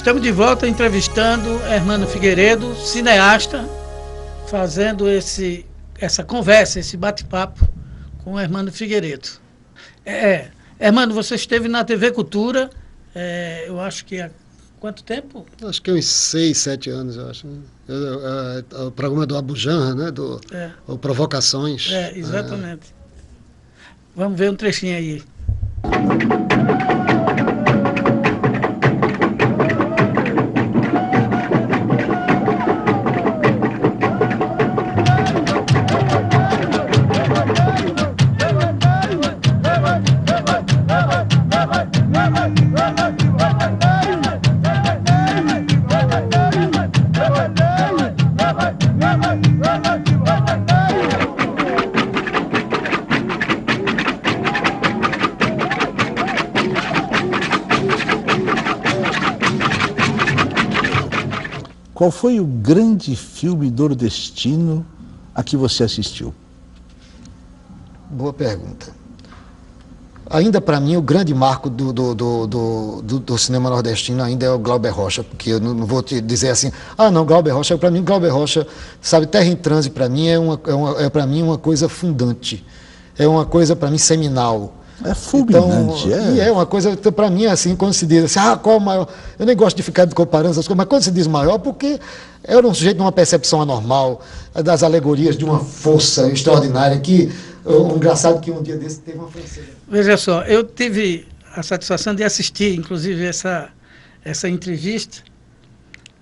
Estamos de volta entrevistando Hermano Figueiredo, cineasta, fazendo essa conversa, esse bate-papo com o Hermano Figueiredo. Hermano, você esteve na TV Cultura, eu acho que há quanto tempo? Acho que uns 6, 7 anos, eu acho. O programa do Abu Janra, né? O Provocações. Exatamente. Vamos ver um trechinho aí. Qual foi o grande filme nordestino a que você assistiu? Boa pergunta. Ainda para mim o grande marco do cinema nordestino ainda é o Glauber Rocha, porque eu não vou te dizer assim, não, Glauber Rocha, para mim Glauber Rocha, sabe, Terra em Transe para mim é para mim uma coisa fundante, é uma coisa para mim seminal. É fulminante, então, E é uma coisa, para mim, assim, quando se diz assim, qual é o maior? Eu nem gosto de ficar comparando essas coisas, mas quando se diz maior, porque era um sujeito de uma percepção anormal, das alegorias de uma força extraordinária, engraçado que um dia desse teve uma francesa. Veja só, eu tive a satisfação de assistir, inclusive, essa entrevista,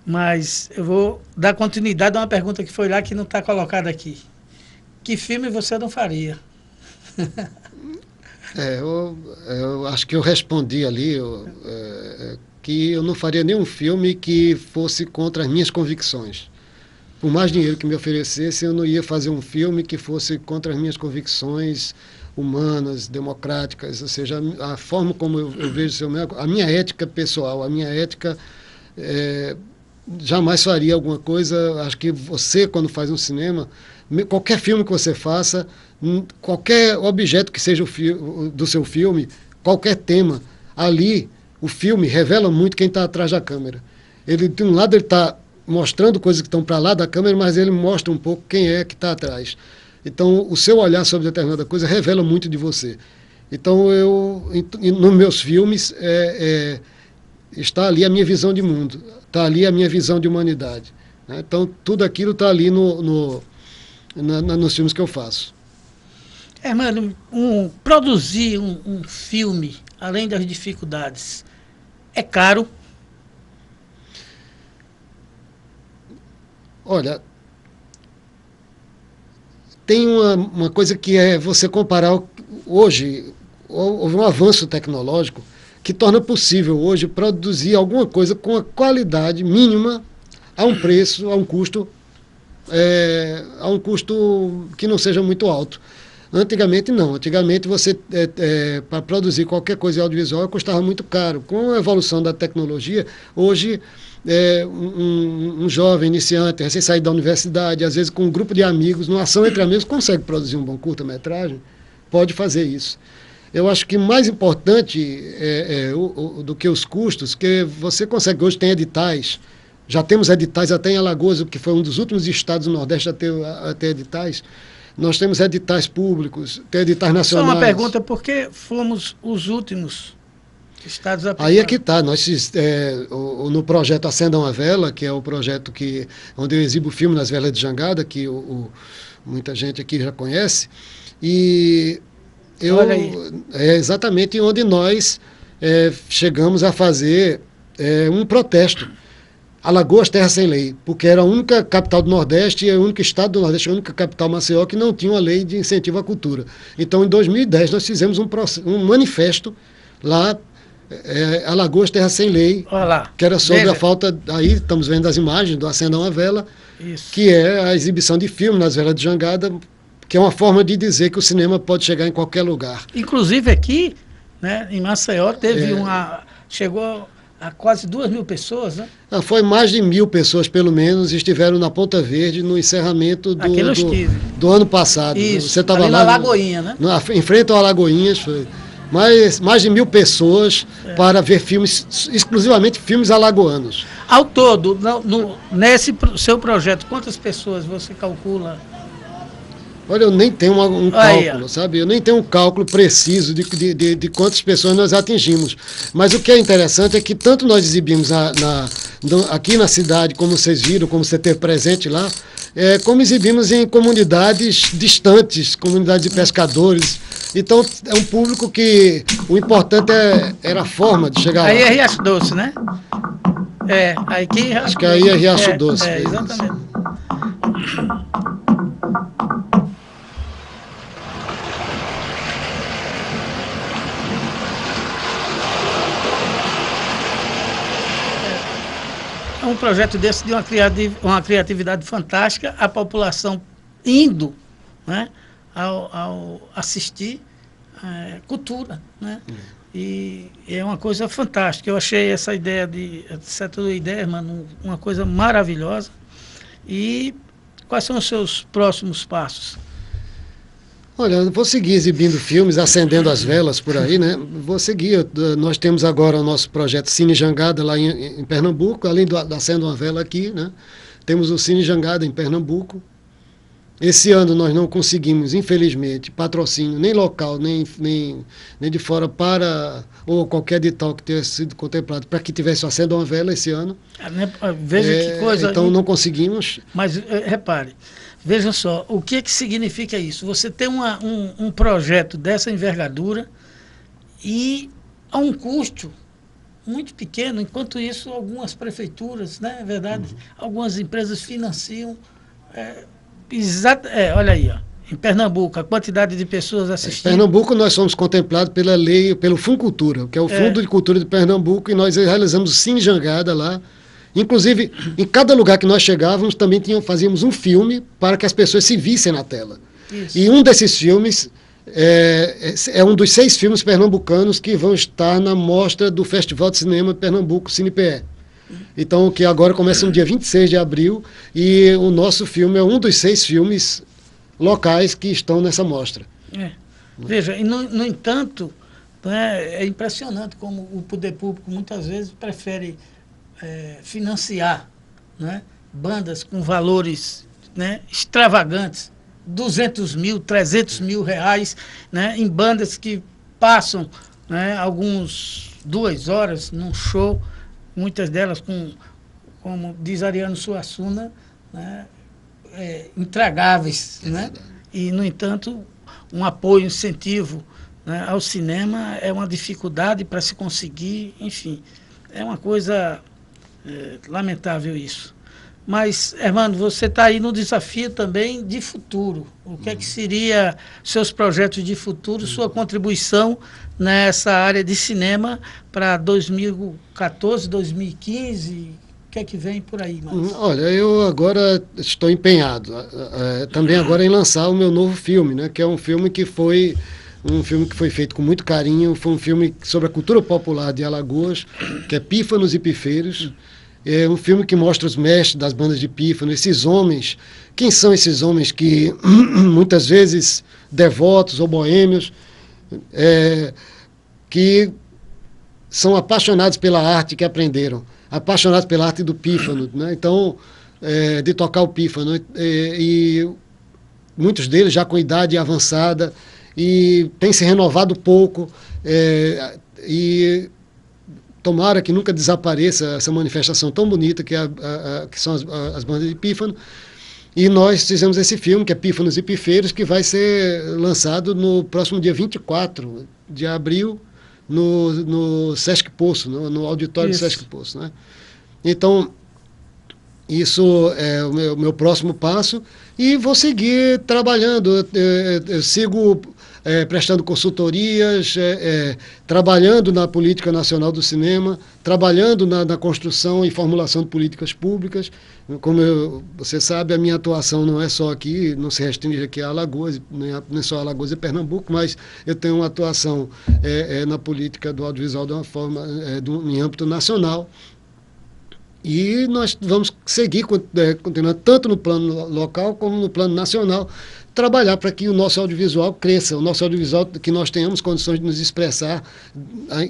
mas eu vou dar continuidade a uma pergunta que foi lá que não está colocada aqui. Que filme você não faria? Eu acho que eu respondi ali que eu não faria nenhum filme que fosse contra as minhas convicções. Por mais dinheiro que me oferecesse, eu não ia fazer um filme que fosse contra as minhas convicções humanas, democráticas, ou seja, a forma como eu vejo o cinema, a minha ética pessoal, a minha ética, jamais faria alguma coisa. Acho que você, quando faz um cinema, qualquer filme que você faça, qualquer objeto que seja do seu filme, qualquer tema, ali o filme revela muito quem está atrás da câmera. De um lado ele está mostrando coisas que estão para lá da câmera, mas ele mostra um pouco quem é que está atrás. Então o seu olhar sobre determinada coisa revela muito de você. Então nos meus filmes está ali a minha visão de mundo, está ali a minha visão de humanidade, né? Então tudo aquilo está ali nos filmes que eu faço. Mano, produzir um filme, além das dificuldades, é caro? Olha, tem uma coisa que é você comparar hoje, houve um avanço tecnológico que torna possível hoje produzir alguma coisa com a qualidade mínima a um preço, a um custo que não seja muito alto. Antigamente não. Antigamente você, para produzir qualquer coisa audiovisual, custava muito caro. Com a evolução da tecnologia, hoje um jovem iniciante, recém-saído da universidade, às vezes com um grupo de amigos, numa ação entre amigos, consegue produzir um bom curta-metragem, pode fazer isso. Eu acho que mais importante do que os custos, que você consegue, hoje tem editais, já temos editais até em Alagoas, que foi um dos últimos estados do Nordeste a ter editais. Nós temos editais públicos, tem editais nacionais. Só uma pergunta, por que fomos os últimos estados a aplicar? Aí é que está. No projeto Acenda uma Vela, que é o projeto onde eu exibo o filme Nas Velas de Jangada, que muita gente aqui já conhece, e é exatamente onde nós chegamos a fazer um protesto. Alagoas, terra sem lei, porque era a única capital do Nordeste, o único estado do Nordeste, a única capital, Maceió, que não tinha uma lei de incentivo à cultura. Então, em 2010, nós fizemos um manifesto lá, Alagoas, terra sem lei, que era sobre a falta, aí estamos vendo as imagens do Acenda uma Vela, que é a exibição de filme nas Velas de Jangada, que é uma forma de dizer que o cinema pode chegar em qualquer lugar. Inclusive aqui, né, em Maceió, chegou a quase 2.000 pessoas, né? Foi mais de 1.000 pessoas, pelo menos, estiveram na Ponta Verde no encerramento do ano passado. Isso, você estava ali lá na Lagoinha, né? Em frente ao Alagoinhas. mais de 1.000 pessoas para ver filmes, exclusivamente filmes alagoanos. Ao todo, nesse seu projeto, quantas pessoas você calcula? Olha, eu nem tenho um cálculo, sabe? Eu nem tenho um cálculo preciso de quantas pessoas nós atingimos. Mas o que é interessante é que tanto nós exibimos aqui na cidade, como vocês viram, como você teve presente lá, como exibimos em comunidades distantes, comunidades de pescadores. Então, é um público que o importante era a forma de chegar lá. Aí é Riacho Doce, né? Aí que acho que aí é Riacho Doce. Exatamente. Um projeto desse de uma criatividade fantástica, a população indo, né, ao assistir cultura, né? E é uma coisa fantástica. Eu achei essa ideia essa tua ideia, mano, uma coisa maravilhosa. E quais são os seus próximos passos? Olha, eu vou seguir exibindo filmes, acendendo as velas por aí, né? Vou seguir. Nós temos agora o nosso projeto Cine Jangada lá em Pernambuco, além da Acenda uma Vela aqui, né? Temos o Cine Jangada em Pernambuco. Esse ano nós não conseguimos, infelizmente, patrocínio nem local, nem de fora ou qualquer edital que tenha sido contemplado para que tivesse o Acenda uma Vela esse ano. Veja que coisa... Então não conseguimos. Mas repare, veja só, o que significa isso? Você tem um projeto dessa envergadura e a um custo muito pequeno, enquanto isso algumas prefeituras, né, é verdade, algumas empresas financiam... olha aí, ó, em Pernambuco, a quantidade de pessoas assistindo... Em Pernambuco nós somos contemplados pela lei, pelo Funcultura, que é o Fundo de Cultura de Pernambuco, e nós realizamos o Cine Jangada lá. Inclusive, em cada lugar que nós chegávamos, também fazíamos um filme para que as pessoas se vissem na tela. Isso. E um desses filmes é um dos 6 filmes pernambucanos que vão estar na mostra do Festival de Cinema de Pernambuco, CinePE. Então, que agora começa no dia 26 de abril, e o nosso filme é um dos 6 filmes locais que estão nessa mostra. Veja, e no entanto, né, é impressionante como o poder público muitas vezes prefere financiar, né, bandas com valores, né, extravagantes, 200 mil, 300 mil reais, né, em bandas que passam, né, 2 horas num show, muitas delas como diz Ariano Suassuna, né, intragáveis, né? E, no entanto, um apoio, incentivo, né, ao cinema é uma dificuldade para se conseguir, enfim, é uma coisa lamentável isso. Mas, Hermano, você está aí no desafio também de futuro. O que é que seria seus projetos de futuro, sua contribuição nessa área de cinema para 2014, 2015? O que é que vem por aí, Marcos? Olha, eu agora estou empenhado também agora em lançar o meu novo filme, né? Que é um filme que foi feito com muito carinho. Foi um filme sobre a cultura popular de Alagoas, que é Pífanos e Pifeiros. É um filme que mostra os mestres das bandas de pífano, esses homens. Quem são esses homens que, muitas vezes, devotos ou boêmios, que são apaixonados pela arte que aprenderam, apaixonados pela arte do pífano, né? Então, de tocar o pífano. E muitos deles já com idade avançada, e têm se renovado pouco, e tomara que nunca desapareça essa manifestação tão bonita que são as bandas de pífano. E nós fizemos esse filme, que é Pífanos e Pifeiros, que vai ser lançado no próximo dia 24 de abril, no Sesc Poço, no auditório do Sesc Poço, né? Então, isso é o meu próximo passo, e vou seguir trabalhando. Eu sigo prestando consultorias, trabalhando na política nacional do cinema, trabalhando na construção e formulação de políticas públicas. Como você sabe, a minha atuação não é só aqui, não se restringe aqui a Alagoas, nem só a Alagoas e Pernambuco, mas eu tenho uma atuação na política do audiovisual de uma forma, em âmbito nacional. E nós vamos seguir, continuando tanto no plano local como no plano nacional, trabalhar para que o nosso audiovisual cresça, o nosso audiovisual, que nós tenhamos condições de nos expressar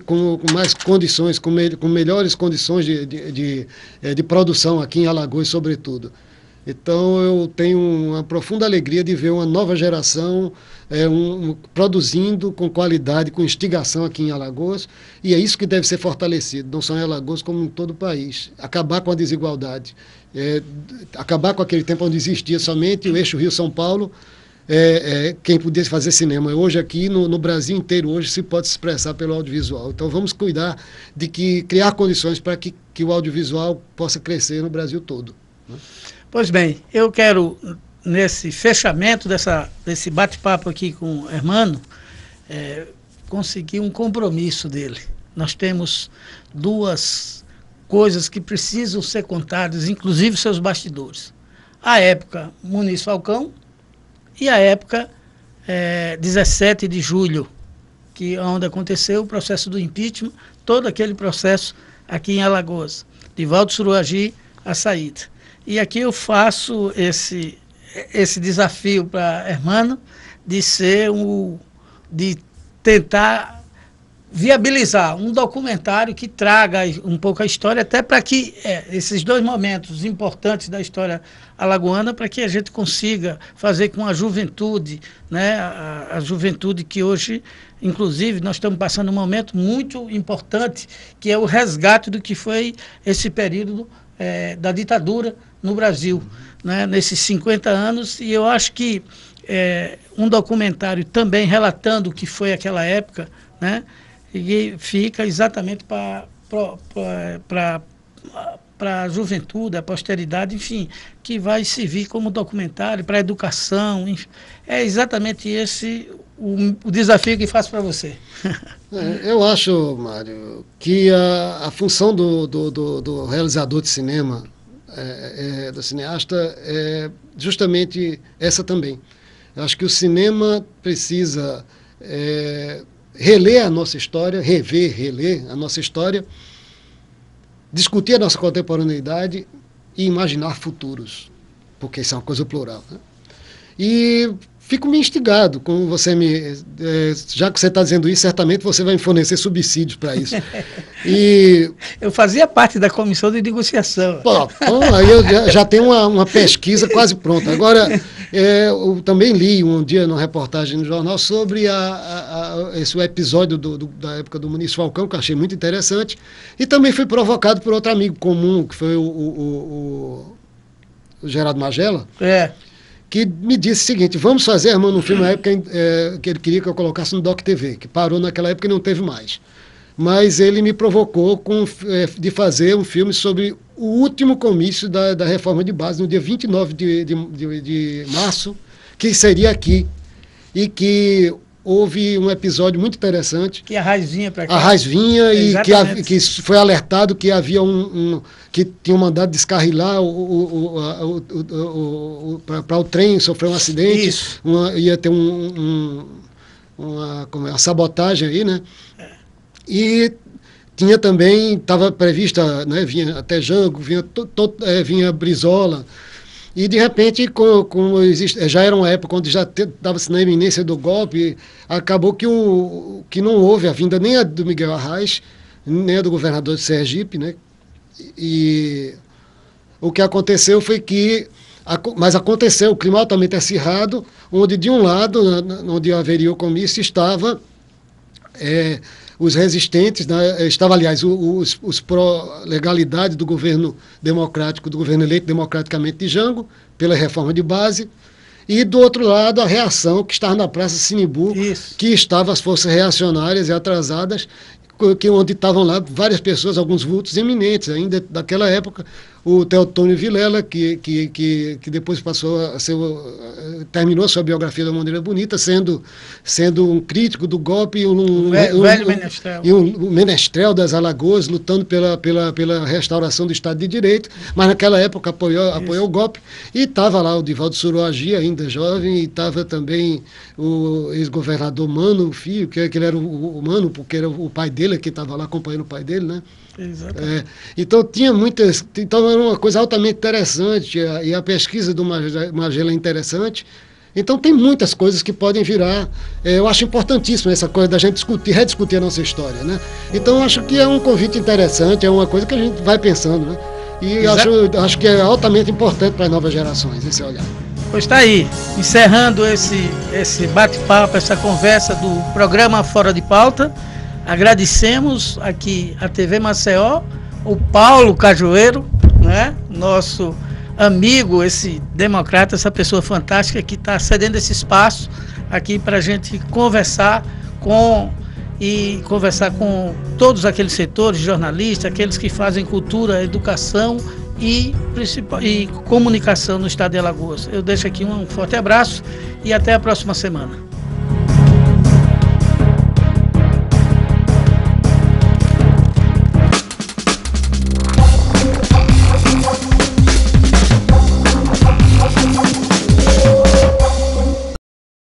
com mais condições, com melhores condições de produção aqui em Alagoas, sobretudo. Então, eu tenho uma profunda alegria de ver uma nova geração produzindo com qualidade, com instigação aqui em Alagoas, e é isso que deve ser fortalecido, não só em Alagoas, como em todo o país. Acabar com a desigualdade, acabar com aquele tempo onde existia somente o eixo Rio-São Paulo, quem podia fazer cinema. Hoje aqui, no Brasil inteiro, hoje se pode se expressar pelo audiovisual. Então, vamos cuidar de criar condições para que o audiovisual possa crescer no Brasil todo, né? Pois bem, eu quero, nesse fechamento desse bate-papo aqui com o Hermano, conseguir um compromisso dele. Nós temos duas coisas que precisam ser contadas, inclusive seus bastidores. A época Muniz Falcão e a época 17 de julho, onde aconteceu o processo do impeachment, todo aquele processo aqui em Alagoas, de Divaldo Suruagi à saída. E aqui eu faço esse desafio para Hermano de tentar viabilizar um documentário que traga um pouco a história, até para que esses dois momentos importantes da história alagoana, para que a gente consiga fazer com a juventude, né, a juventude que hoje, inclusive, nós estamos passando um momento muito importante, que é o resgate do que foi esse período da ditadura no Brasil, né, nesses 50 anos, e eu acho que um documentário também relatando o que foi aquela época, né, e fica exatamente para a juventude, a posteridade, enfim, que vai servir como documentário para a educação, enfim. É exatamente esse o desafio que faço para você. Eu acho, Mário, que a função do realizador de cinema, do cineasta, é justamente essa também. Eu acho que o cinema precisa reler a nossa história, reler a nossa história, discutir a nossa contemporaneidade e imaginar futuros, porque isso é uma coisa plural, né? E fico me instigado, como você já que você está dizendo isso, certamente você vai me fornecer subsídios para isso. Eu fazia parte da comissão de negociação. Bom, então, aí eu já tenho uma pesquisa quase pronta. Agora, eu também li um dia numa reportagem no jornal sobre esse episódio da época do Muniz Falcão, que eu achei muito interessante, e também fui provocado por outro amigo comum, que foi o Geraldo Magela, que me disse o seguinte: vamos fazer, Hermano, um filme na época que ele queria que eu colocasse no Doc TV, que parou naquela época e não teve mais. Mas ele me provocou de fazer um filme sobre o último comício da reforma de base, no dia 29 de março, que seria aqui, e que houve um episódio muito interessante. Que a Raiz vinha para cá. A Raiz vinha e que foi alertado que havia que tinha um mandado descarrilar para o trem sofrer um acidente. Isso. Ia ter uma sabotagem aí, né? E tinha também, estava prevista, né, vinha até Jango, vinha Brizola. E, de repente, como já era uma época onde já estava-se na iminência do golpe, acabou que não houve a vinda nem a do Miguel Arraes, nem a do governador de Sergipe, né? E o que aconteceu foi que... Mas aconteceu o clima altamente acirrado, onde, de um lado, onde haveria o comício, estava... os resistentes, né, estava, aliás, os pró-legalidade do governo democrático, do governo eleito democraticamente de Jango, pela reforma de base, e do outro lado a reação que estava na Praça Sinibu, que estavam as forças reacionárias e atrasadas, onde estavam lá várias pessoas, alguns vultos eminentes, ainda daquela época, o Teotônio Vilela, que depois passou a ser, terminou a sua biografia de uma maneira bonita, sendo um crítico do golpe e um menestrel das Alagoas, lutando pela restauração do Estado de Direito, mas naquela época apoiou o golpe, e estava lá o Divaldo Suruagi, ainda jovem, e estava também o ex-governador Mano, o filho, que ele era o Mano, porque era o pai dele, que estava lá acompanhando o pai dele, né? Exatamente. Então tinha muitas, então era uma coisa altamente interessante, e a pesquisa do Magela é interessante, Então tem muitas coisas que podem virar. Eu acho importantíssimo essa coisa da gente discutir, rediscutir a nossa história, né? Então eu acho que é um convite interessante, é uma coisa que a gente vai pensando, né? E acho que é altamente importante para as novas gerações esse olhar. Pois está aí, encerrando esse bate-papo, essa conversa do programa Fora de Pauta. Agradecemos aqui a TV Maceió, o Paulo Cajueiro, né? Nosso amigo, esse democrata, essa pessoa fantástica que está cedendo esse espaço aqui para a gente conversar com todos aqueles setores, jornalistas, aqueles que fazem cultura, educação e comunicação no estado de Alagoas. Eu deixo aqui um forte abraço e até a próxima semana.